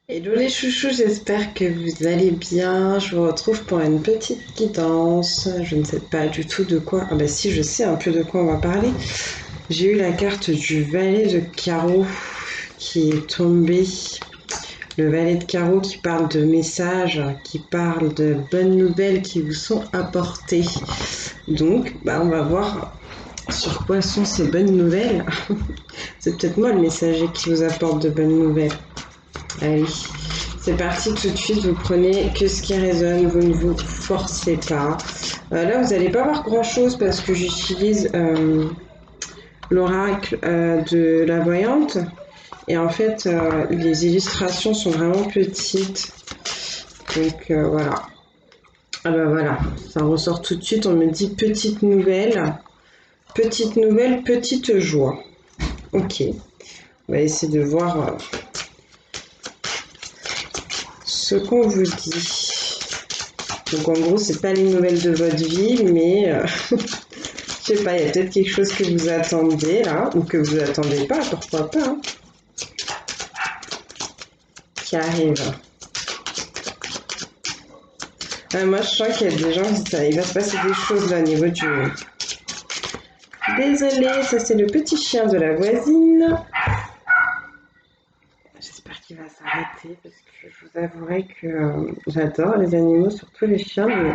Hello les chouchous, j'espère que vous allez bien. Je vous retrouve pour une petite guidance. Je ne sais pas du tout de quoi. Ah bah si, je sais un peu de quoi on va parler. J'ai eu la carte du valet de carreau qui est tombée. Le valet de carreau qui parle de messages, qui parle de bonnes nouvelles qui vous sont apportées. Donc, on va voir sur quoi sont ces bonnes nouvelles. C'est peut-être moi le messager qui vous apporte de bonnes nouvelles. Allez, c'est parti tout de suite, vous prenez que ce qui résonne, vous ne vous forcez pas. Là, vous n'allez pas voir grand-chose parce que j'utilise l'oracle de la voyante. Et en fait, les illustrations sont vraiment petites. Donc voilà. Ah bah voilà, ça ressort tout de suite. On me dit petite nouvelle, petite joie. Ok, on va essayer de voir ce qu'on vous dit. Donc en gros, c'est pas les nouvelles de votre vie, mais je sais pas, il y a peut-être quelque chose que vous attendez là, ou que vous attendez pas, pourquoi pas, hein, qui arrive. Moi, je sens qu'il y a des gens qui il va se passer des choses là au niveau du. Désolée, ça c'est le petit chien de la voisine. J'espère qu'il va s'arrêter parce que je vous avouerai que j'adore les animaux, surtout les chiens, mais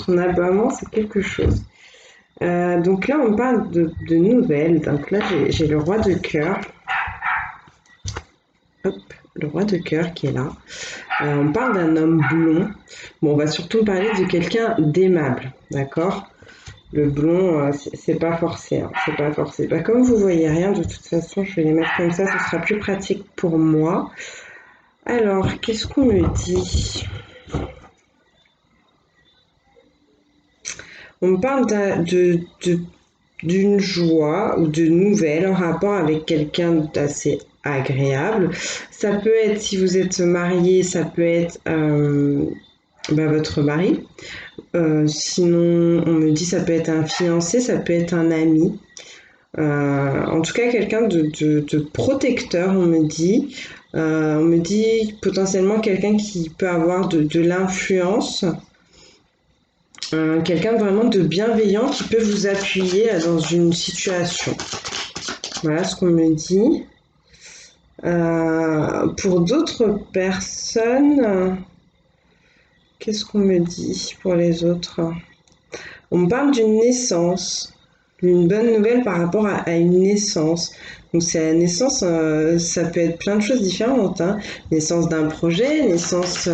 son aboiement c'est quelque chose. Donc là, on parle de nouvelles. Donc là, j'ai le roi de cœur. Hop, le roi de cœur qui est là. On parle d'un homme blond. Bon, on va surtout parler de quelqu'un d'aimable, d'accord? Le blond, c'est pas forcé, hein, c'est pas forcé. Comme vous voyez rien, de toute façon, je vais les mettre comme ça, ce sera plus pratique pour moi. Alors, qu'est-ce qu'on me dit? On me parle d'une joie ou de nouvelles en rapport avec quelqu'un d'assez agréable. Ça peut être, si vous êtes marié, ça peut être votre mari. Sinon, on me dit ça peut être un fiancé, ça peut être un ami. En tout cas, quelqu'un de protecteur, on me dit. On me dit potentiellement quelqu'un qui peut avoir de l'influence. Quelqu'un vraiment de bienveillant qui peut vous appuyer dans une situation. Voilà ce qu'on me dit. Pour d'autres personnes, qu'est-ce qu'on me dit pour les autres? On me parle d'une naissance, d'une bonne nouvelle par rapport à une naissance. Donc c'est la naissance, ça peut être plein de choses différentes, hein. Naissance d'un projet, naissance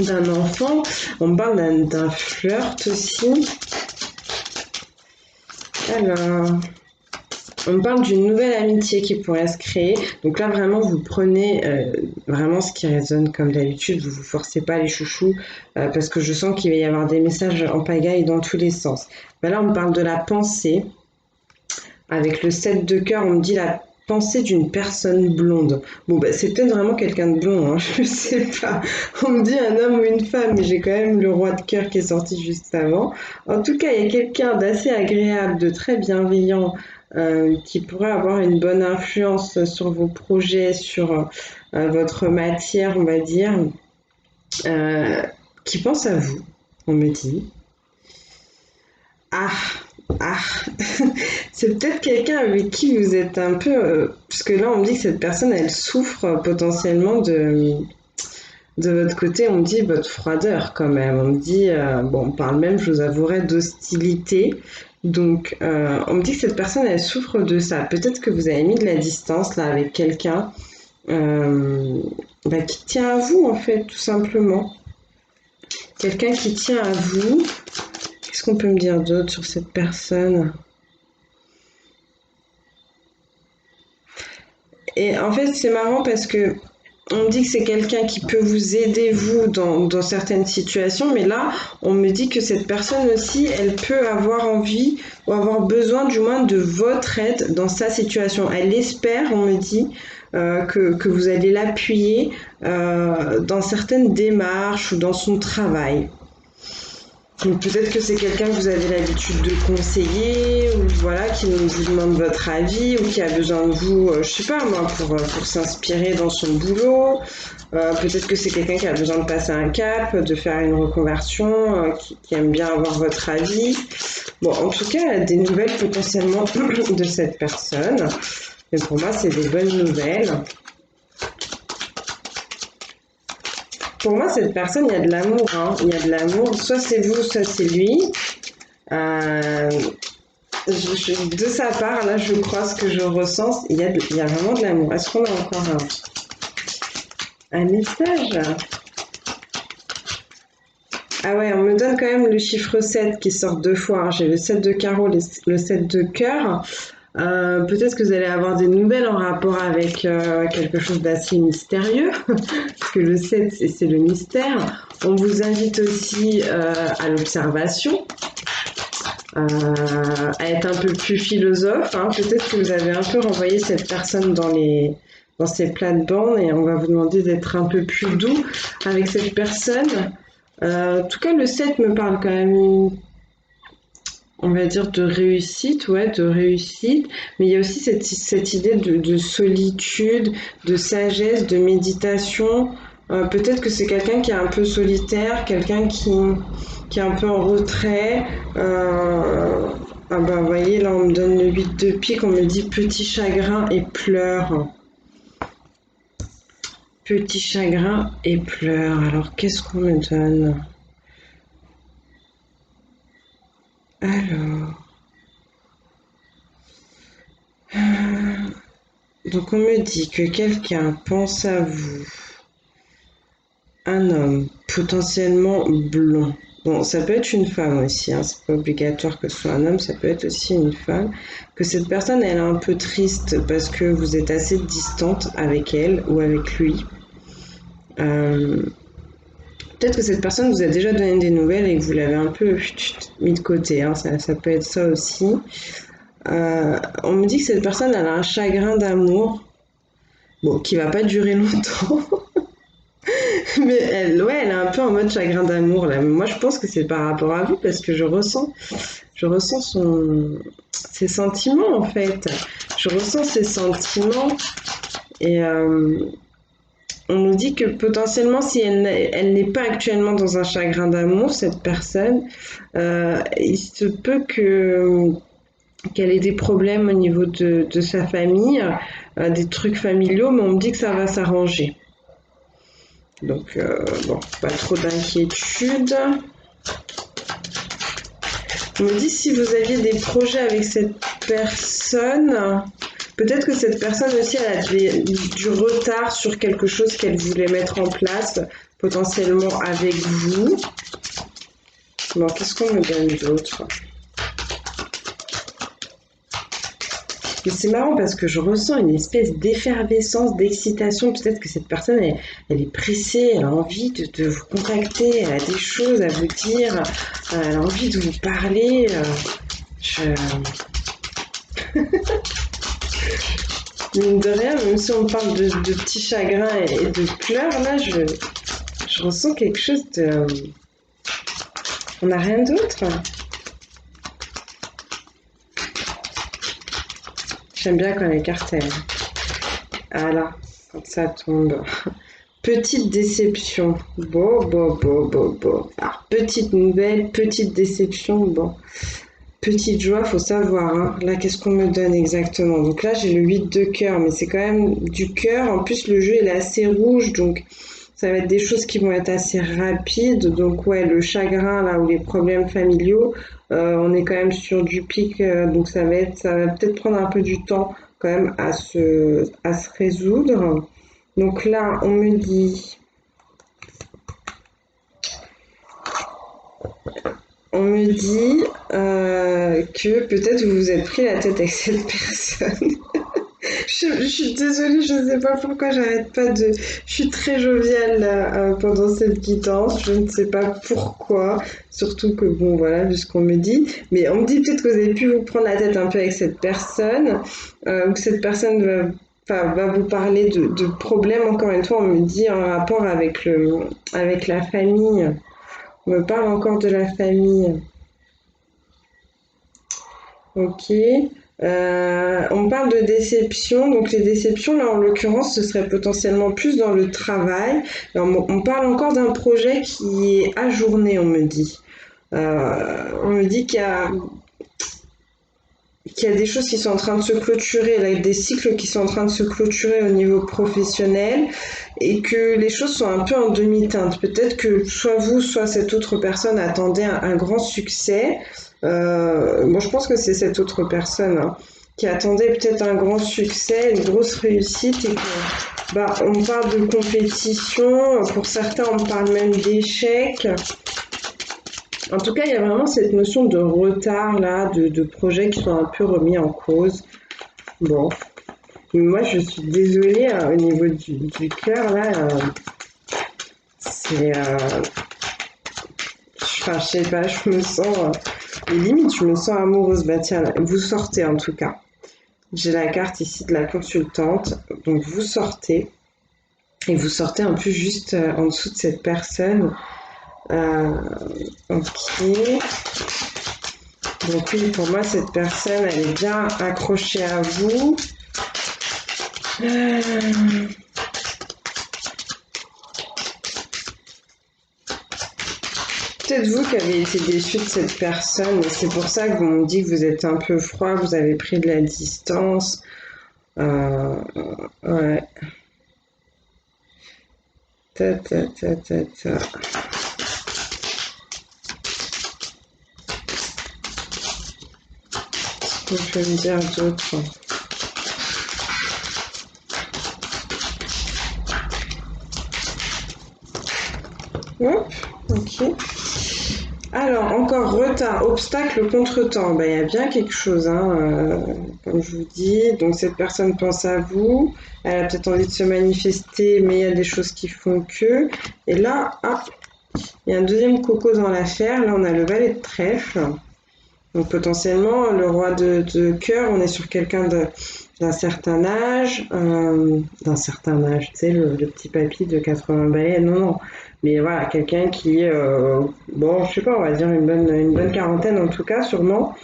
d'un enfant. On me parle d'un flirt aussi. Alors, on me parle d'une nouvelle amitié qui pourrait se créer. Donc là, vraiment, vous prenez vraiment ce qui résonne comme d'habitude. Vous vous forcez pas les chouchous parce que je sens qu'il va y avoir des messages en pagaille dans tous les sens. Ben là, on me parle de la pensée. Avec le 7 de cœur, on me dit la pensée d'une personne blonde. Bon, c'est peut-être vraiment quelqu'un de blond, hein, je sais pas. On me dit un homme ou une femme, mais j'ai quand même le roi de cœur qui est sorti juste avant. En tout cas, il y a quelqu'un d'assez agréable, de très bienveillant, qui pourrait avoir une bonne influence sur vos projets, sur votre matière, on va dire, euh, qui pense à vous, on me dit. Ah, ah, c'est peut-être quelqu'un avec qui vous êtes un peu... parce que là, on me dit que cette personne, elle souffre potentiellement de votre côté, on me dit votre froideur quand même. On me dit, bon, on parle même, je vous avouerai, d'hostilité. Donc, on me dit que cette personne, elle souffre de ça. Peut-être que vous avez mis de la distance là avec quelqu'un qui tient à vous, en fait, tout simplement. Quelqu'un qui tient à vous. Qu'est-ce qu'on peut me dire d'autre sur cette personne? Et en fait, c'est marrant parce que on me dit que c'est quelqu'un qui peut vous aider, vous, dans certaines situations, mais là, on me dit que cette personne aussi, elle peut avoir envie ou avoir besoin, du moins, de votre aide dans sa situation. Elle espère, on me dit, que vous allez l'appuyer dans certaines démarches ou dans son travail. Donc peut-être que c'est quelqu'un que vous avez l'habitude de conseiller, ou voilà, qui vous demande votre avis, ou qui a besoin de vous, je sais pas moi, pour s'inspirer dans son boulot. Peut-être que c'est quelqu'un qui a besoin de passer un cap, de faire une reconversion, qui aime bien avoir votre avis. Bon, en tout cas, des nouvelles potentiellement de cette personne. Mais pour moi, c'est des bonnes nouvelles. Pour moi, cette personne, il y a de l'amour. Hein. Il y a de l'amour. Soit c'est vous, soit c'est lui. Euh, de sa part, là, je crois ce que je ressens. Il y a vraiment de l'amour. Est-ce qu'on a encore un message? Ah ouais, on me donne quand même le chiffre 7 qui sort 2 fois. Hein. J'ai le 7 de carreau, le 7 de cœur. Peut-être que vous allez avoir des nouvelles en rapport avec quelque chose d'assez mystérieux, parce que le 7, c'est le mystère. On vous invite aussi à l'observation, à être un peu plus philosophe. Hein. Peut-être que vous avez un peu renvoyé cette personne dans ses plates-bandes et on va vous demander d'être un peu plus doux avec cette personne. En tout cas, le 7 me parle quand même, on va dire, de réussite, ouais, de réussite. Mais il y a aussi cette idée de solitude, de sagesse, de méditation. Peut-être que c'est quelqu'un qui est un peu solitaire, quelqu'un qui est un peu en retrait. Ah bah, vous voyez, là, on me donne le 8 de pique, on me dit petit chagrin et pleure. Petit chagrin et pleure. Alors, qu'est-ce qu'on me donne? Alors, donc on me dit que quelqu'un pense à vous, un homme potentiellement blond. Bon, ça peut être une femme aussi, hein, c'est pas obligatoire que ce soit un homme, ça peut être aussi une femme. Que cette personne, elle est un peu triste parce que vous êtes assez distante avec elle ou avec lui. Euh, Peut-être que cette personne vous a déjà donné des nouvelles et que vous l'avez un peu mis de côté, hein, ça peut être ça aussi. On me dit que cette personne, elle a un chagrin d'amour, bon, qui va pas durer longtemps. Mais elle est un peu en mode chagrin d'amour là. Mais moi, je pense que c'est par rapport à vous parce que je ressens ses sentiments en fait. Je ressens ses sentiments et on nous dit que potentiellement, si elle n'est pas actuellement dans un chagrin d'amour, cette personne, il se peut qu'elle ait des problèmes au niveau de sa famille, des trucs familiaux, mais on me dit que ça va s'arranger. Donc, bon, pas trop d'inquiétude. On me dit si vous aviez des projets avec cette personne, peut-être que cette personne aussi elle a du retard sur quelque chose qu'elle voulait mettre en place, potentiellement avec vous. Bon, qu'est-ce qu'on me donne d'autre? Mais c'est marrant parce que je ressens une espèce d'effervescence, d'excitation. Peut-être que cette personne, elle est pressée, elle a envie de vous contacter, elle a des choses à vous dire, elle a envie de vous parler. Je... Mine de rien, même si on parle de petits chagrins et de pleurs, là, je ressens quelque chose de... On n'a rien d'autre? J'aime bien quand les cartes, ah là, quand ça tombe. Petite déception. Bon. Alors, petite nouvelle, petite déception, bon. Petite joie, faut savoir. Hein. Là, qu'est-ce qu'on me donne exactement? Donc là, j'ai le 8 de cœur, mais c'est quand même du cœur. En plus, le jeu, il est assez rouge, donc ça va être des choses qui vont être assez rapides. Donc ouais, le chagrin, là, ou les problèmes familiaux, on est quand même sur du pic, donc ça va peut-être prendre un peu du temps quand même à se résoudre. Donc là, on me dit... On me dit que peut-être vous vous êtes pris la tête avec cette personne. Je suis désolée, je ne sais pas pourquoi j'arrête pas de... Je suis très joviale là, pendant cette guidance, je ne sais pas pourquoi, surtout que bon voilà, vu ce qu'on me dit, mais on me dit peut-être que vous avez pu vous prendre la tête un peu avec cette personne, ou que cette personne va vous parler de problèmes, encore une fois, on me dit en rapport avec la famille. On me parle encore de la famille. Ok. On parle de déception. Donc les déceptions, là en l'occurrence, ce serait potentiellement plus dans le travail. On parle encore d'un projet qui est ajourné, on me dit. On me dit qu'il y a des choses qui sont en train de se clôturer, là, des cycles qui sont en train de se clôturer au niveau professionnel et que les choses sont un peu en demi-teinte. Peut-être que soit vous, soit cette autre personne attendait un grand succès. Bon, je pense que c'est cette autre personne hein, qui attendait peut-être un grand succès, une grosse réussite et que, bah, on parle de compétition, pour certains on parle même d'échec. En tout cas, il y a vraiment cette notion de retard là, de projets qui sont un peu remis en cause. Bon, moi je suis désolée au niveau du cœur là, c'est, enfin je sais pas, je me sens, et limite je me sens amoureuse. Bah tiens, vous sortez en tout cas. J'ai la carte ici de la consultante, donc vous sortez et vous sortez un peu juste en dessous de cette personne. Ok. Donc oui, pour moi, cette personne, elle est bien accrochée à vous. Peut-être vous qui avez été déçu de cette personne, et c'est pour ça que vous me dites que vous êtes un peu froid, vous avez pris de la distance. Ouais. Ta, ta, ta, ta, ta. Je peux me dire d'autres. Hop, ok. Alors, encore retard, obstacle, contretemps. Ben, il y a bien quelque chose, hein, comme je vous dis. Donc, cette personne pense à vous. Elle a peut-être envie de se manifester, mais il y a des choses qui font que. Et là, ah, il y a un deuxième coco dans l'affaire. Là, on a le valet de trèfle. Donc, potentiellement, le roi de cœur, on est sur quelqu'un d'un certain âge. Tu sais, le petit papy de 80 balais. Non, non. Mais voilà, quelqu'un qui est, bon, je sais pas, on va dire une bonne quarantaine en tout cas, sûrement.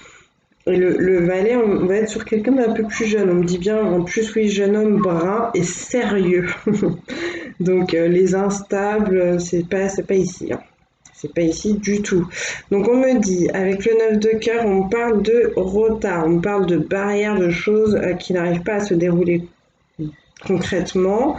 Et le valet, on va être sur quelqu'un d'un peu plus jeune. On me dit bien, en plus, oui, jeune homme brun et sérieux. Donc, les instables, c'est pas ici. Hein. C'est pas ici du tout. Donc, on me dit, avec le 9 de cœur, on parle de retard, on parle de barrières, de choses qui n'arrivent pas à se dérouler concrètement.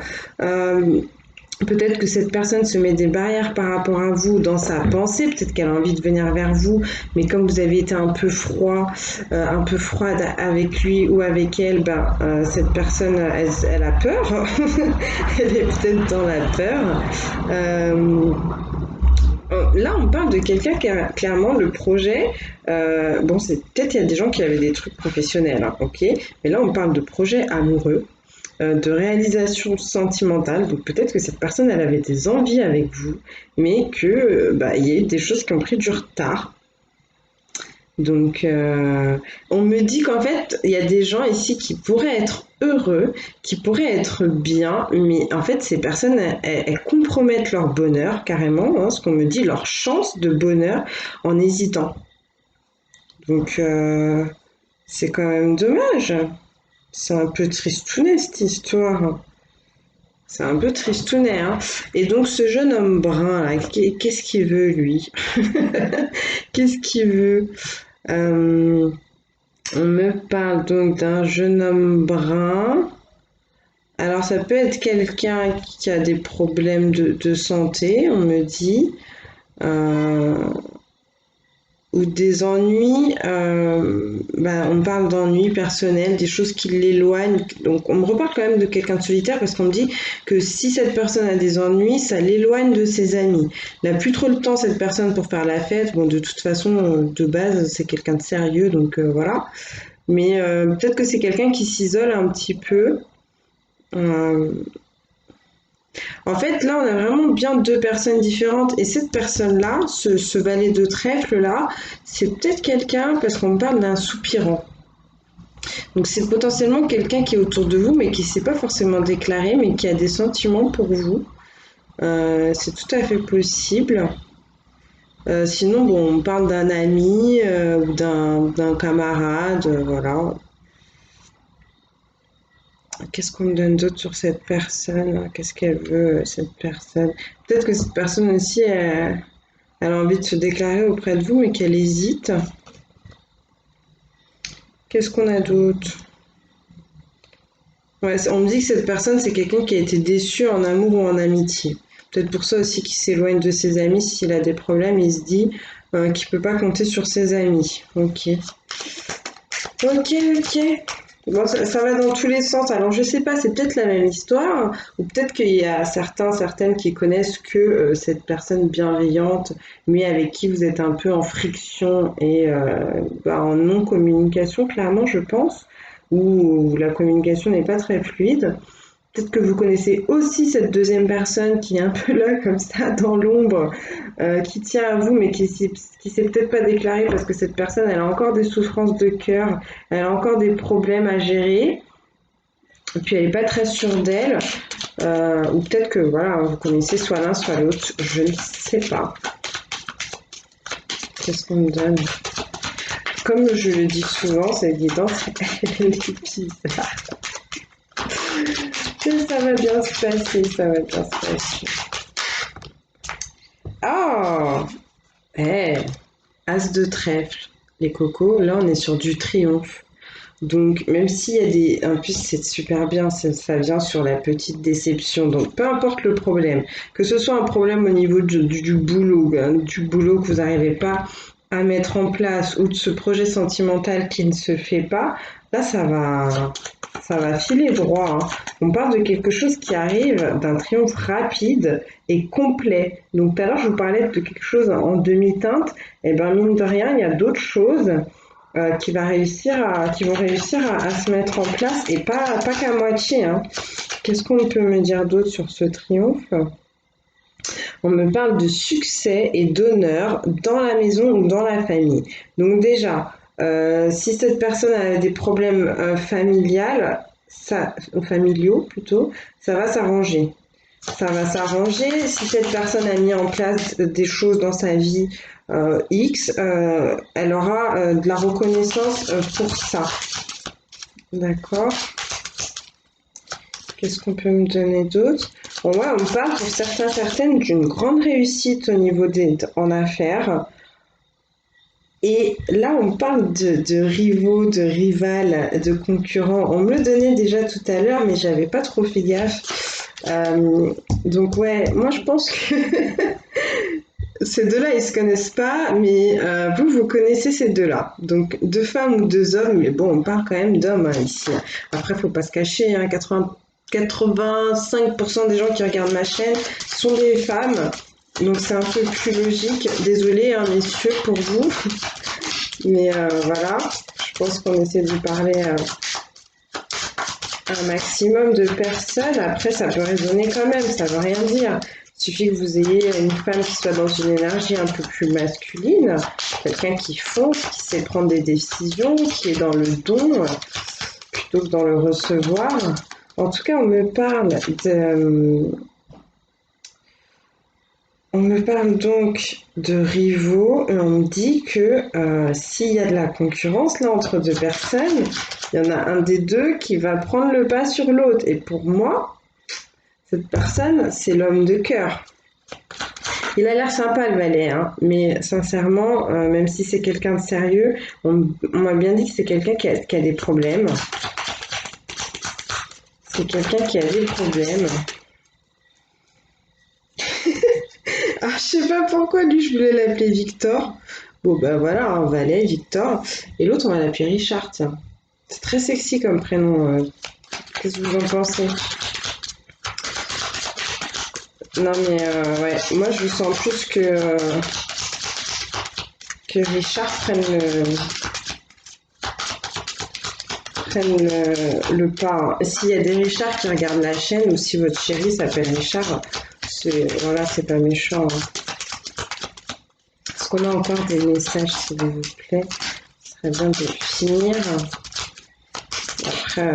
Peut-être que cette personne se met des barrières par rapport à vous dans sa pensée, peut-être qu'elle a envie de venir vers vous, mais comme vous avez été un peu froid, un peu froide avec lui ou avec elle, ben, cette personne, elle a peur, elle est peut-être dans la peur. Là, on parle de quelqu'un qui a clairement le projet. Bon, c'est peut-être il y a des gens qui avaient des trucs professionnels, hein, ok, mais là, on parle de projet amoureux de réalisation sentimentale. Donc peut-être que cette personne, elle avait des envies avec vous, mais que bah, il y a eu des choses qui ont pris du retard. Donc on me dit qu'en fait, il y a des gens ici qui pourraient être heureux, qui pourraient être bien, mais en fait, ces personnes, elles compromettent leur bonheur carrément, hein, ce qu'on me dit, leur chance de bonheur en hésitant. Donc c'est quand même dommage. C'est un peu tristounet cette histoire. C'est un peu tristounet, hein. Et donc ce jeune homme brun là, qu'est-ce qu'il veut lui? Qu'est-ce qu'il veut? Euh, on me parle donc d'un jeune homme brun. Alors ça peut être quelqu'un qui a des problèmes de santé, on me dit. Euh, ou des ennuis, bah, on parle d'ennuis personnels, des choses qui l'éloignent. Donc on me reparle quand même de quelqu'un de solitaire parce qu'on me dit que si cette personne a des ennuis, ça l'éloigne de ses amis. Elle n'a plus trop le temps cette personne pour faire la fête. Bon, de toute façon, de base, c'est quelqu'un de sérieux, donc voilà. Mais peut-être que c'est quelqu'un qui s'isole un petit peu. Euh, En fait, là, on a vraiment bien deux personnes différentes. Et cette personne-là, ce valet de trèfle-là, c'est peut-être quelqu'un, parce qu'on me parle d'un soupirant. Donc, c'est potentiellement quelqu'un qui est autour de vous, mais qui ne s'est pas forcément déclaré, mais qui a des sentiments pour vous. C'est tout à fait possible. Sinon, bon, on parle d'un ami ou d'un camarade, voilà. Qu'est-ce qu'on me donne d'autre sur cette personne? Qu'est-ce qu'elle veut, cette personne? Peut-être que cette personne aussi, elle a envie de se déclarer auprès de vous, mais qu'elle hésite. Qu'est-ce qu'on a d'autre? Ouais, on me dit que cette personne, c'est quelqu'un qui a été déçu en amour ou en amitié. Peut-être pour ça aussi qu'il s'éloigne de ses amis. S'il a des problèmes, il se dit qu'il peut pas compter sur ses amis. Ok. Ok, ok. Bon, ça va dans tous les sens. Alors, je sais pas, c'est peut-être la même histoire, ou peut-être qu'il y a certaines qui connaissent que cette personne bienveillante, mais avec qui vous êtes un peu en friction et en non-communication, clairement, je pense, où la communication n'est pas très fluide. Peut-être que vous connaissez aussi cette deuxième personne qui est un peu là, comme ça, dans l'ombre, qui tient à vous, mais qui s'est peut-être pas déclarée parce que cette personne, elle a encore des souffrances de cœur, elle a encore des problèmes à gérer, et puis elle n'est pas très sûre d'elle, ou peut-être que voilà, vous connaissez soit l'un, soit l'autre, je ne sais pas. Qu'est-ce qu'on me donne? Comme je le dis souvent, cette guidance, elle est bizarre. Ça va bien se passer, ça va bien se passer. Ah! Eh, As de trèfle, les cocos, là on est sur du triomphe. Donc même s'il y a des... En plus c'est super bien, ça vient sur la petite déception. Donc peu importe le problème, que ce soit un problème au niveau du boulot, hein, du boulot que vous n'arrivez pas à mettre en place ou de ce projet sentimental qui ne se fait pas, là ça va filer droit, hein. On parle de quelque chose qui arrive d'un triomphe rapide et complet. Donc tout à l'heure, je vous parlais de quelque chose en demi-teinte. Et bien, mine de rien, il y a d'autres choses qui vont réussir à se mettre en place et pas qu'à moitié, hein. Qu'est-ce qu'on peut me dire d'autre sur ce triomphe? On me parle de succès et d'honneur dans la maison ou dans la famille. Donc déjà, si cette personne a des problèmes familiaux plutôt, ça va s'arranger. Ça va s'arranger. Si cette personne a mis en place des choses dans sa vie X, elle aura de la reconnaissance pour ça. D'accord. Qu'est-ce qu'on peut me donner d'autre? Bon, ouais, on parle pour certaines d'une grande réussite au niveau en affaires. Et là, on parle de rivaux, de rivales, de concurrents. On me le donnait déjà tout à l'heure, mais j'avais pas trop fait gaffe. Donc ouais, moi je pense que ces deux-là, ils se connaissent pas, mais vous connaissez ces deux-là. Donc deux femmes ou deux hommes, mais bon, on parle quand même d'hommes hein, ici. Après, faut pas se cacher, hein, 85% des gens qui regardent ma chaîne sont des femmes. Donc c'est un peu plus logique. Désolée, hein, messieurs, pour vous. Mais voilà, je pense qu'on essaie de parler un maximum de personnes. Après, ça peut résonner quand même, ça veut rien dire. Il suffit que vous ayez une femme qui soit dans une énergie un peu plus masculine, quelqu'un qui fonce, qui sait prendre des décisions, qui est dans le don plutôt que dans le recevoir. En tout cas, on me parle donc de rivaux et on me dit que s'il y a de la concurrence là entre deux personnes, il y en a un des deux qui va prendre le pas sur l'autre. Et pour moi, cette personne, c'est l'homme de cœur. Il a l'air sympa le valet, hein, mais sincèrement, même si c'est quelqu'un de sérieux, on m'a bien dit que c'est quelqu'un qui a des problèmes. C'est quelqu'un qui a des problèmes. Ah, je sais pas pourquoi lui je voulais l'appeler Victor. Bon bah voilà, un valet, Victor. Et l'autre on va l'appeler Richard, tiens. C'est très sexy comme prénom. Qu'est-ce que vous en pensez? Non mais ouais, moi je sens plus que Richard prenne le pas. S'il y a des Richards qui regardent la chaîne ou si votre chéri s'appelle Richard, voilà, c'est pas méchant, hein. Est-ce qu'on a encore des messages, s'il vous plaît? Ce serait bien de finir. Après,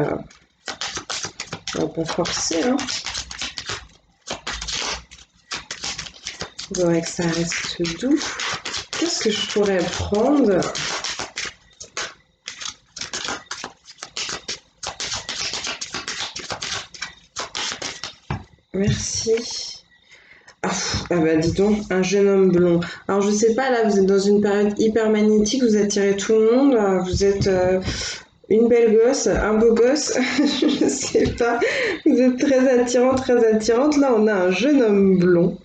on va pas forcer, hein. Il faudrait que ça reste doux. Qu'est-ce que je pourrais prendre? Merci. Ah bah dis donc, un jeune homme blond. Alors je sais pas, là vous êtes dans une période hyper magnétique, vous attirez tout le monde, vous êtes une belle gosse, un beau gosse, je sais pas, vous êtes très attirant, très attirante. Là on a un jeune homme blond.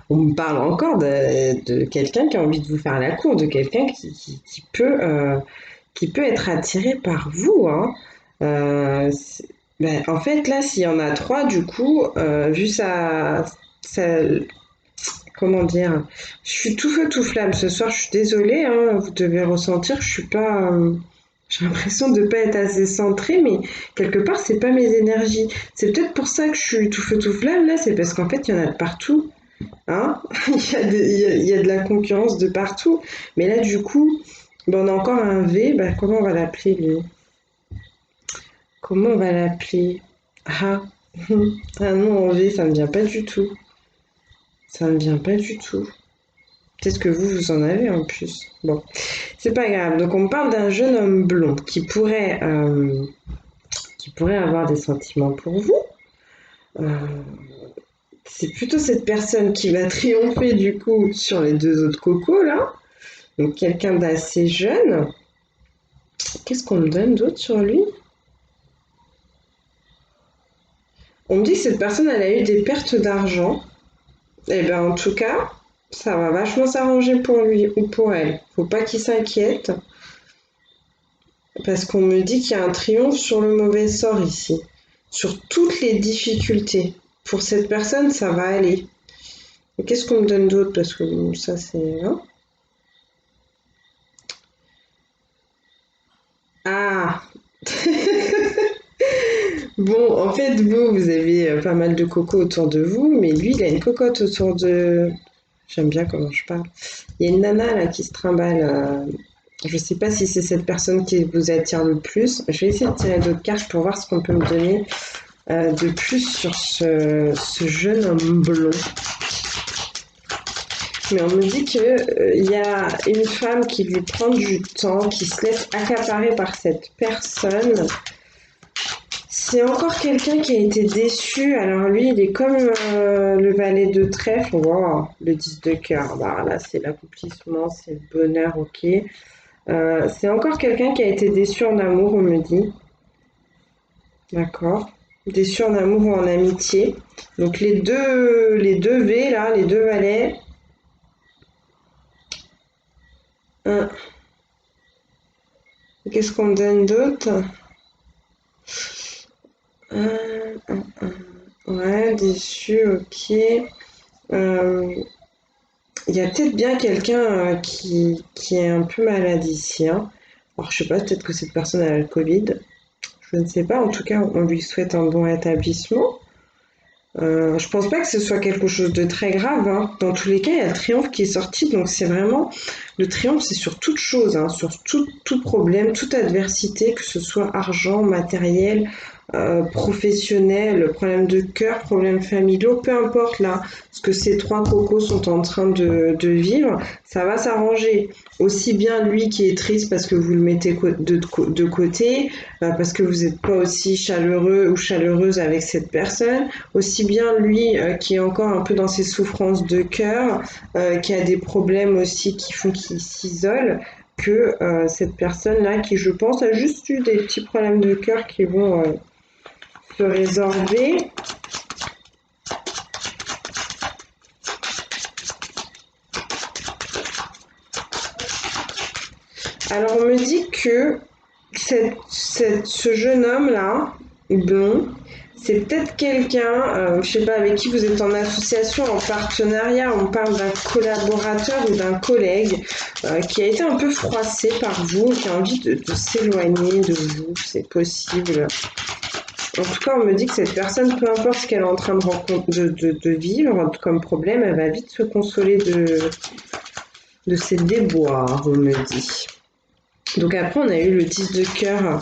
On me parle encore de quelqu'un qui a envie de vous faire la cour, de quelqu'un qui peut être attiré par vous, hein. Ben, en fait, là, s'il y en a trois, du coup, vu sa, comment dire, je suis tout feu tout flamme ce soir. Je suis désolée, hein, vous devez ressentir, je suis pas, j'ai l'impression de pas être assez centrée, mais quelque part, c'est pas mes énergies. C'est peut-être pour ça que je suis tout feu tout flamme là, c'est parce qu'en fait, il y en a de partout. Hein. Il y a de la concurrence de partout. Mais là, du coup, ben, on a encore un V. Ben, comment on va l'appeler, lui? Comment on va l'appeler? Ah, un nom en V, ça me vient pas du tout. Ça me vient pas du tout. Peut-être que vous en avez en plus. Bon, c'est pas grave. Donc, on me parle d'un jeune homme blond qui pourrait avoir des sentiments pour vous. Euh, c'est plutôt cette personne qui va triompher du coup sur les deux autres cocos là. Donc quelqu'un d'assez jeune. Qu'est-ce qu'on me donne d'autre sur lui? On me dit que cette personne, elle a eu des pertes d'argent. Eh bien, en tout cas, ça va vachement s'arranger pour lui ou pour elle. Faut pas qu'il s'inquiète, parce qu'on me dit qu'il y a un triomphe sur le mauvais sort ici. Sur toutes les difficultés. Pour cette personne, ça va aller. Et qu'est-ce qu'on me donne d'autre? Parce que bon, ça, c'est... Hein. Ah. Bon, en fait, vous avez pas mal de cocos autour de vous, mais lui, il a une cocotte autour de... J'aime bien comment je parle. Il y a une nana là qui se trimballe. Je sais pas si c'est cette personne qui vous attire le plus. Je vais essayer de tirer d'autres cartes pour voir ce qu'on peut me donner de plus sur ce jeune homme blond. Mais on me dit que il y a une femme qui lui prend du temps, qui se laisse accaparer par cette personne. C'est encore quelqu'un qui a été déçu. Alors lui, il est comme le valet de trèfle. Wow, le 10 de cœur. Bah, là, c'est l'accomplissement, c'est le bonheur, ok. C'est encore quelqu'un qui a été déçu en amour, on me dit. D'accord. Déçu en amour ou en amitié. Donc les deux V, là, les deux valets. Qu'est-ce qu'on me donne d'autre? Euh, ouais, déçu, ok. Euh, Il y a peut-être bien quelqu'un qui est un peu malade ici, hein. Alors, je sais pas, peut-être que cette personne a le Covid. Je ne sais pas. En tout cas, on lui souhaite un bon rétablissement. Je pense pas que ce soit quelque chose de très grave, hein. Dans tous les cas, il y a le triomphe qui est sorti. Donc, c'est vraiment... Le triomphe, c'est sur toute chose, hein, sur tout problème, toute adversité, que ce soit argent, matériel, professionnel, problème de cœur, problèmes familiaux, peu importe là ce que ces trois cocos sont en train de vivre, ça va s'arranger. Aussi bien lui qui est triste parce que vous le mettez de côté, parce que vous n'êtes pas aussi chaleureux ou chaleureuse avec cette personne, aussi bien lui qui est encore un peu dans ses souffrances de cœur, qui a des problèmes aussi qui font qu'il s'isole, que cette personne-là qui, je pense, a juste eu des petits problèmes de cœur qui vont se résorber. Alors on me dit que ce jeune homme-là, blond, c'est peut-être quelqu'un, je sais pas, avec qui vous êtes en association, en partenariat, on parle d'un collaborateur ou d'un collègue qui a été un peu froissé par vous, qui a envie de s'éloigner de vous, c'est possible. En tout cas, on me dit que cette personne, peu importe ce qu'elle est en train de vivre comme problème, elle va vite se consoler de ses déboires, on me dit. Donc après, on a eu le 10 de cœur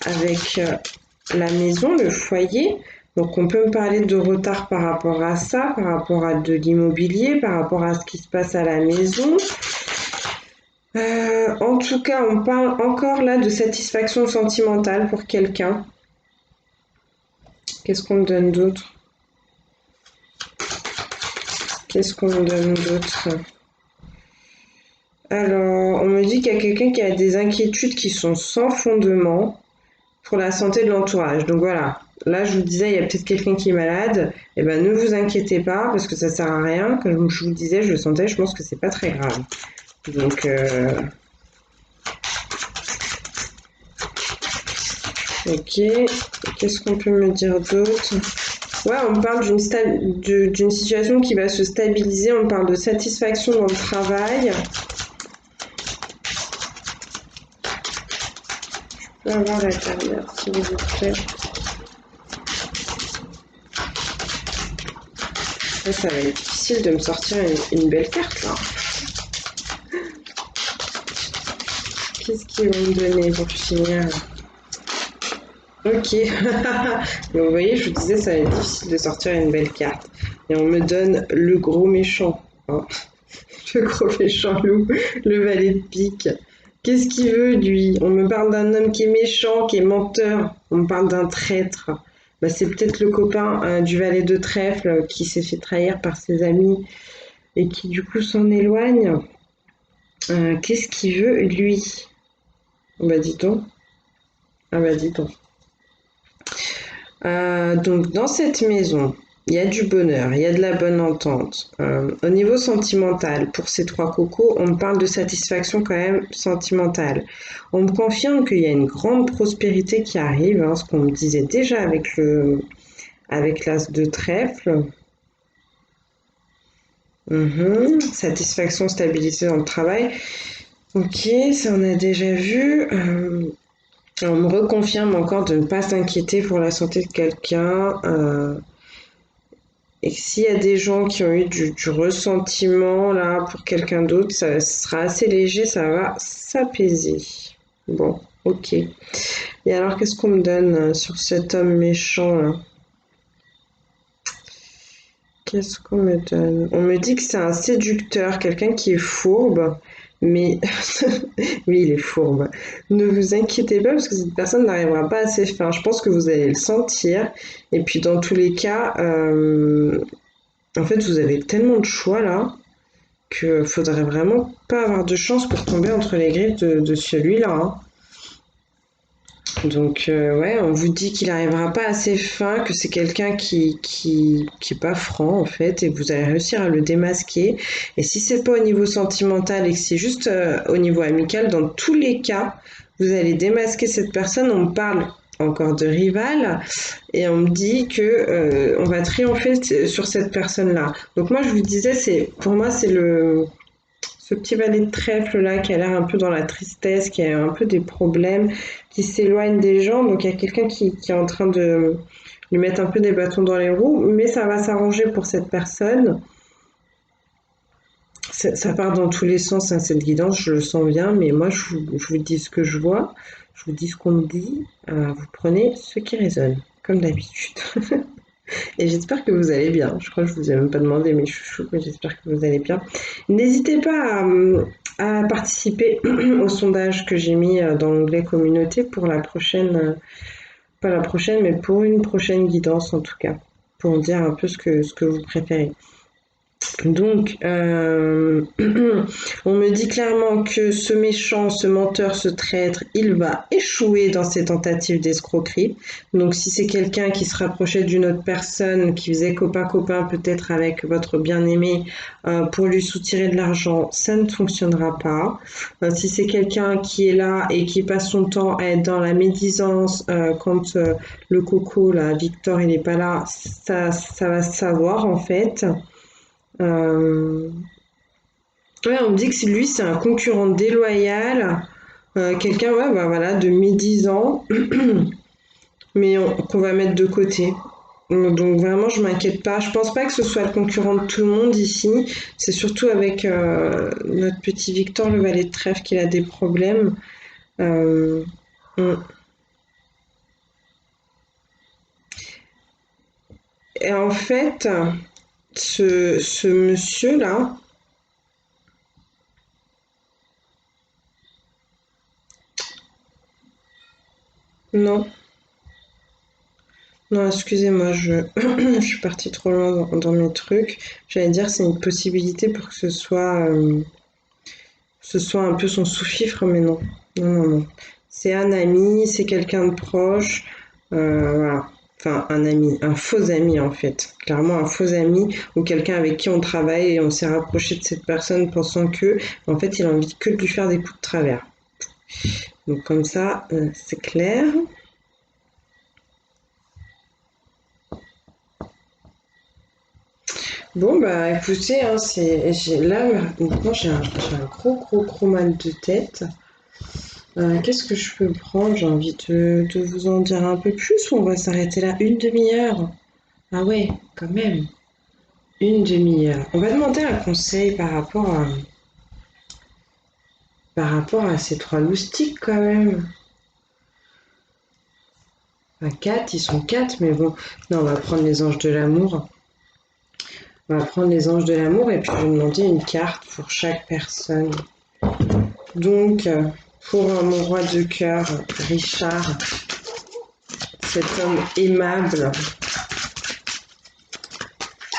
avec la maison, le foyer. Donc on peut me parler de retard par rapport à ça, par rapport à de l'immobilier, par rapport à ce qui se passe à la maison. En tout cas, on parle encore là de satisfaction sentimentale pour quelqu'un. Qu'est-ce qu'on me donne d'autre? Qu'est-ce qu'on me donne d'autre? Alors, on me dit qu'il y a quelqu'un qui a des inquiétudes qui sont sans fondement pour la santé de l'entourage. Donc voilà, là je vous disais, il y a peut-être quelqu'un qui est malade. Eh ben ne vous inquiétez pas parce que ça sert à rien. Comme je vous disais, je le sentais, je pense que c'est pas très grave. Donc ok, qu'est-ce qu'on peut me dire d'autre? Ouais, on me parle d'une situation qui va se stabiliser, on me parle de satisfaction dans le travail. Je peux avoir la dernière, s'il vous plaît. Là, ça va être difficile de me sortir une belle carte, là. Qu'est-ce qu'ils vont me donner pour finir? Ok. Donc, vous voyez, je vous disais, ça va être difficile de sortir une belle carte. Et on me donne le gros méchant. Hein. Le gros méchant loup, le valet de pique. Qu'est-ce qu'il veut, lui? On me parle d'un homme qui est méchant, qui est menteur. On me parle d'un traître. Bah, c'est peut-être le copain du valet de trèfle qui s'est fait trahir par ses amis et qui, du coup, s'en éloigne. Qu'est-ce qu'il veut, lui? Bah, dis donc. Ah, bah, dis donc. Donc dans cette maison, il y a du bonheur, il y a de la bonne entente. Au niveau sentimental, pour ces trois cocos, on me parle de satisfaction quand même sentimentale. On me confirme qu'il y a une grande prospérité qui arrive, hein, ce qu'on me disait déjà avec l'as de trèfle. Satisfaction, stabilité dans le travail. Ok, ça on a déjà vu. On me reconfirme encore de ne pas s'inquiéter pour la santé de quelqu'un. Et s'il y a des gens qui ont eu du ressentiment là pour quelqu'un d'autre, ça sera assez léger, ça va s'apaiser. Bon, ok. Et alors, qu'est-ce qu'on me donne sur cet homme méchant là? Qu'est-ce qu'on me donne? On me dit que c'est un séducteur, quelqu'un qui est fourbe, mais oui, il est fourbe. Ne vous inquiétez pas parce que cette personne n'arrivera pas à ses fins. Je pense que vous allez le sentir. Et puis dans tous les cas, en fait, vous avez tellement de choix là que faudrait vraiment pas avoir de chance pour tomber entre les griffes de celui-là. Hein. Donc ouais, on vous dit qu'il n'arrivera pas à ses fins, que c'est quelqu'un qui est pas franc en fait, et que vous allez réussir à le démasquer. Et si c'est pas au niveau sentimental et que c'est juste au niveau amical, dans tous les cas, vous allez démasquer cette personne. On me parle encore de rival et on me dit que on va triompher sur cette personne-là. Donc moi je vous disais, pour moi c'est ce petit valet de trèfle là qui a l'air un peu dans la tristesse, qui a un peu des problèmes, qui s'éloigne des gens. Donc il y a quelqu'un qui est en train de lui mettre un peu des bâtons dans les roues, mais ça va s'arranger pour cette personne. Ça part dans tous les sens, hein, cette guidance, je le sens bien, mais moi je vous dis ce que je vois, je vous dis ce qu'on me dit, vous prenez ce qui résonne, comme d'habitude. Et j'espère que vous allez bien. Je crois que je vous ai même pas demandé mes chouchous, mais j'espère que vous allez bien. N'hésitez pas à participer au sondage que j'ai mis dans l'onglet communauté pour la prochaine, pas la prochaine, mais pour une prochaine guidance en tout cas, pour me dire un peu ce que vous préférez. Donc, on me dit clairement que ce méchant, ce menteur, ce traître, il va échouer dans ses tentatives d'escroquerie. Donc, si c'est quelqu'un qui se rapprochait d'une autre personne, qui faisait copain-copain peut-être avec votre bien-aimé pour lui soutirer de l'argent, ça ne fonctionnera pas. Si c'est quelqu'un qui est là et qui passe son temps à être dans la médisance quand le coco, là, Victor, il n'est pas là, ça va se savoir en fait. Euh, ouais, on me dit que lui, c'est un concurrent déloyal, quelqu'un ouais, bah, voilà, de médisant, mais qu'on va mettre de côté. Donc vraiment, je m'inquiète pas. Je pense pas que ce soit le concurrent de tout le monde ici. C'est surtout avec notre petit Victor, le valet de trèfle, qu'il a des problèmes. Euh, on- Et en fait, ce monsieur-là, non, non, excusez-moi, je suis partie trop loin dans mes trucs. J'allais dire c'est une possibilité pour que ce soit un peu son sous-fifre, mais non. Non, non, non. C'est un ami, c'est quelqu'un de proche. Voilà. Enfin, un ami, un faux ami en fait. Clairement, un faux ami ou quelqu'un avec qui on travaille et on s'est rapproché de cette personne pensant que, en fait, il a envie que de lui faire des coups de travers. Donc, comme ça, c'est clair. Bon, bah écoutez, hein, là, maintenant, j'ai un gros mal de tête. Qu'est-ce que je peux prendre? J'ai envie de vous en dire un peu plus ou on va s'arrêter là? Une demi-heure? Ah ouais, quand même. Une demi-heure. On va demander un conseil par rapport à ces trois loustiques quand même. Enfin, quatre, ils sont quatre, mais bon. Non, on va prendre les anges de l'amour. On va prendre les anges de l'amour et puis je vais demander une carte pour chaque personne. Donc, pour mon roi de cœur, Richard, cet homme aimable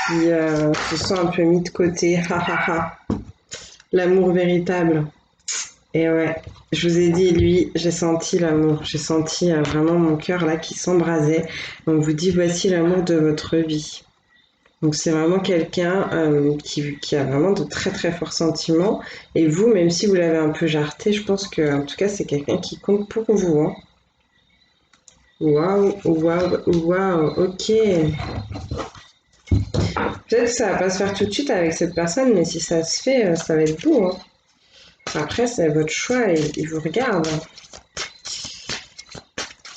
qui se sent un peu mis de côté, l'amour véritable. Et ouais, je vous ai dit, lui, j'ai senti l'amour, j'ai senti vraiment mon cœur là qui s'embrasait. On vous dit, voici l'amour de votre vie. Donc c'est vraiment quelqu'un qui a vraiment de très très forts sentiments. Et vous, même si vous l'avez un peu jarté, je pense que en tout cas c'est quelqu'un qui compte pour vous. Hein. Waouh, waouh, waouh, ok. Peut-être que ça va pas se faire tout de suite avec cette personne, mais si ça se fait, ça va être beau. Hein. Après, c'est votre choix et il vous regarde.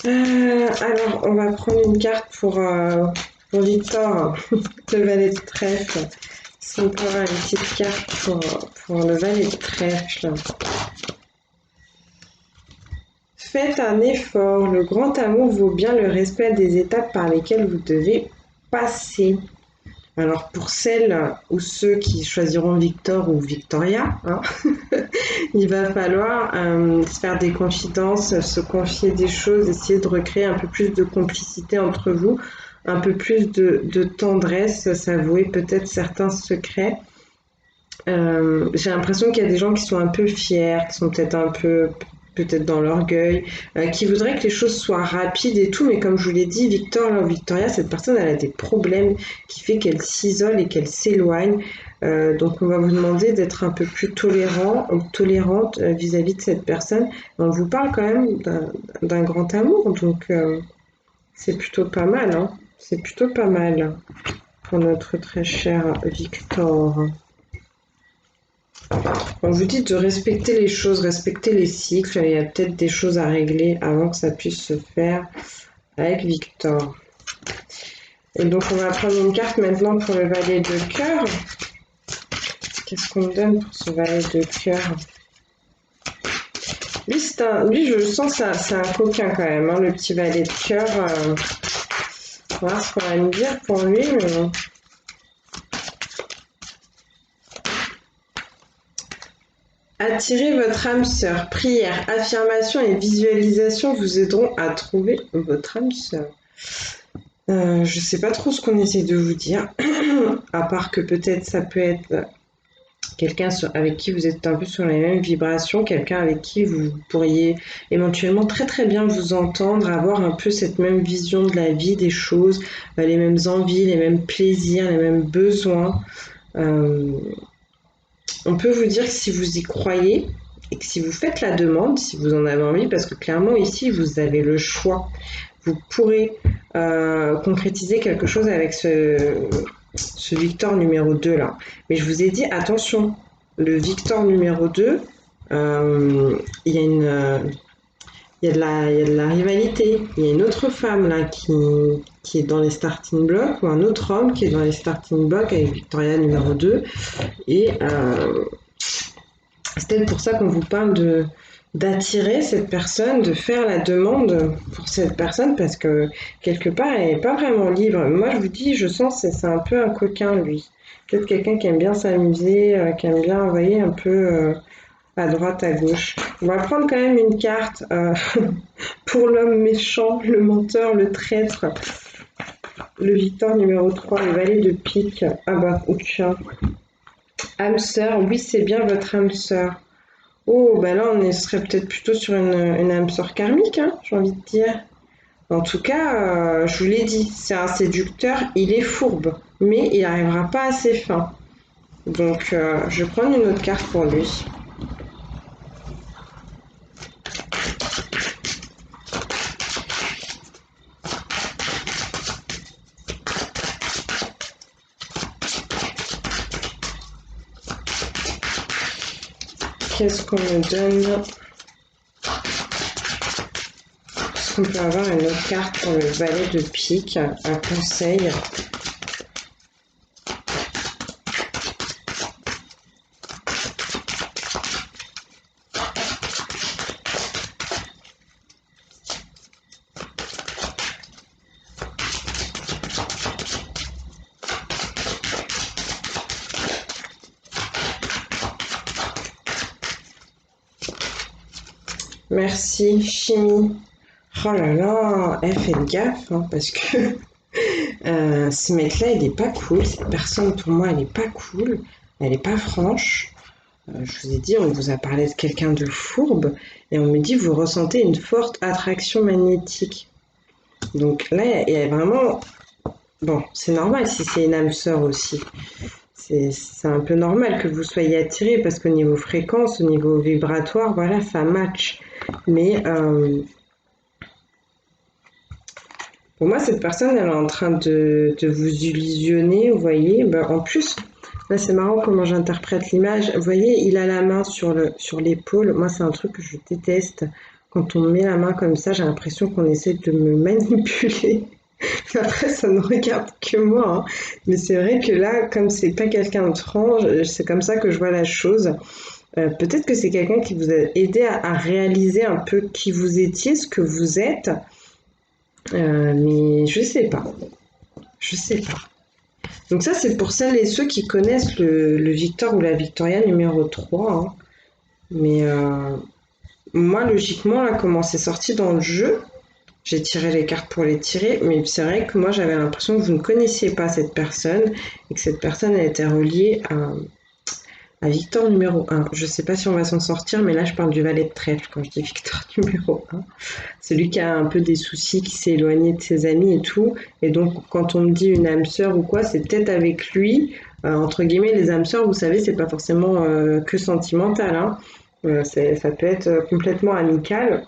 Alors, on va prendre une carte pour Victor, le valet de trèfle. Si on peut avoir une petite carte pour le valet de trèfle. Faites un effort. Le grand amour vaut bien le respect des étapes par lesquelles vous devez passer. Alors pour celles ou ceux qui choisiront Victor ou Victoria, hein, il va falloir se faire des confidences, se confier des choses, essayer de recréer un peu plus de complicité entre vous, un peu plus de tendresse, s'avouer peut-être certains secrets. J'ai l'impression qu'il y a des gens qui sont un peu fiers, qui sont peut-être un peu peut-être dans l'orgueil, qui voudraient que les choses soient rapides et tout, mais comme je vous l'ai dit, Victor là, ou Victoria, cette personne, elle a des problèmes qui fait qu'elle s'isole et qu'elle s'éloigne. Donc on va vous demander d'être un peu plus tolérant ou tolérante vis-à-vis de cette personne. On vous parle quand même d'un grand amour, donc c'est plutôt pas mal, hein. C'est plutôt pas mal pour notre très cher Victor. On vous dit de respecter les choses, respecter les cycles. Il y a peut-être des choses à régler avant que ça puisse se faire avec Victor. Et donc on va prendre une carte maintenant pour le valet de cœur. Qu'est-ce qu'on me donne pour ce valet de cœur? Lui, je le sens, c'est un coquin quand même, hein, le petit valet de cœur. On va voir ce qu'on va me dire pour lui. Mais... Attirez votre âme sœur. Prière, affirmation et visualisation vous aideront à trouver votre âme sœur. Je sais pas trop ce qu'on essaie de vous dire, à part que peut-être ça peut être quelqu'un avec qui vous êtes un peu sur les mêmes vibrations, quelqu'un avec qui vous pourriez éventuellement très très bien vous entendre, avoir un peu cette même vision de la vie, des choses, les mêmes envies, les mêmes plaisirs, les mêmes besoins. On peut vous dire que si vous y croyez et que si vous faites la demande, si vous en avez envie, parce que clairement ici vous avez le choix, vous pourrez concrétiser quelque chose avec ce Victor numéro 2 là. Mais je vous ai dit, attention, le Victor numéro 2, il y a il y a de la rivalité. Il y a une autre femme là qui est dans les starting blocks, ou un autre homme qui est dans les starting blocks avec Victoria numéro 2. Et c'est peut-être pour ça qu'on vous parle d'attirer cette personne, de faire la demande pour cette personne parce que quelque part elle n'est pas vraiment libre. Moi je vous dis, je sens que c'est un peu un coquin lui. Peut-être quelqu'un qui aime bien s'amuser, qui aime bien envoyer un peu à droite, à gauche. On va prendre quand même une carte pour l'homme méchant, le menteur, le traître, le victor numéro 3, le valet de pique. Ah bah, tiens. Âme sœur, oui c'est bien votre âme sœur. Oh, bah là, on serait peut-être plutôt sur une âme sœur karmique, hein, j'ai envie de dire. En tout cas, je vous l'ai dit, c'est un séducteur, il est fourbe, mais il n'arrivera pas à ses fins. Donc, je vais prendre une autre carte pour lui. Qu'est-ce qu'on me donne? Est-ce qu'on peut avoir une autre carte pour le valet de pique, un conseil? Merci, chimie. Oh là là, faites gaffe, hein, parce que ce mec-là, il est pas cool. Cette personne, pour moi, elle est pas cool. Elle est pas franche. Je vous ai dit, on vous a parlé de quelqu'un de fourbe et on me dit vous ressentez une forte attraction magnétique. Donc là, il y a vraiment... Bon, c'est normal si c'est une âme sœur aussi. C'est un peu normal que vous soyez attiré parce qu'au niveau fréquence, au niveau vibratoire, voilà, ça match. Mais pour moi, cette personne, elle est en train de vous illusionner, vous voyez. Ben, en plus, là, c'est marrant comment j'interprète l'image. Vous voyez, il a la main sur l'épaule. Moi, c'est un truc que je déteste. Quand on me met la main comme ça, j'ai l'impression qu'on essaie de me manipuler. Après, ça ne regarde que moi, hein. Mais c'est vrai que là, comme c'est pas quelqu'un de franc, c'est comme ça que je vois la chose. Peut-être que c'est quelqu'un qui vous a aidé à réaliser un peu qui vous étiez, ce que vous êtes. Mais je sais pas. Je sais pas. Donc ça, c'est pour celles et ceux qui connaissent le Victor ou la Victoria numéro 3, hein. Mais moi, logiquement, là, comment c'est sorti dans le jeu, j'ai tiré les cartes pour les tirer, mais c'est vrai que moi, j'avais l'impression que vous ne connaissiez pas cette personne et que cette personne elle était reliée à Victor numéro 1. Je sais pas si on va s'en sortir, mais là, je parle du valet de trèfle quand je dis Victor numéro 1. Celui qui a un peu des soucis, qui s'est éloigné de ses amis et tout. Et donc, quand on me dit une âme sœur ou quoi, c'est peut-être avec lui. Entre guillemets, les âmes sœurs, vous savez, c'est pas forcément que sentimental, hein. Ça peut être complètement amical.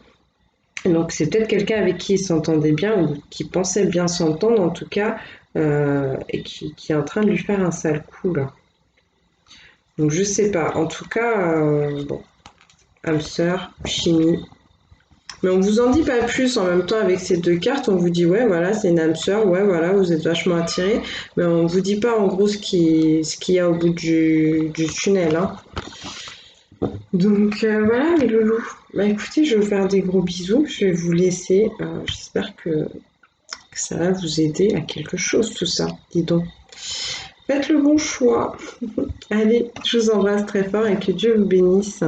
Donc, c'est peut-être quelqu'un avec qui il s'entendait bien ou qui pensait bien s'entendre, en tout cas, et qui est en train de lui faire un sale coup, là. Donc, je sais pas. En tout cas, bon, âme sœur, chimie. Mais on vous en dit pas plus en même temps avec ces deux cartes. On vous dit ouais voilà c'est une âme sœur, ouais voilà vous êtes vachement attirés. Mais on vous dit pas en gros ce qu'il y a au bout du tunnel, hein. Donc voilà les loulous. Bah écoutez, je vais vous faire des gros bisous. Je vais vous laisser. J'espère que ça va vous aider à quelque chose tout ça. Dis donc. Faites le bon choix. Allez, je vous embrasse très fort et que Dieu vous bénisse.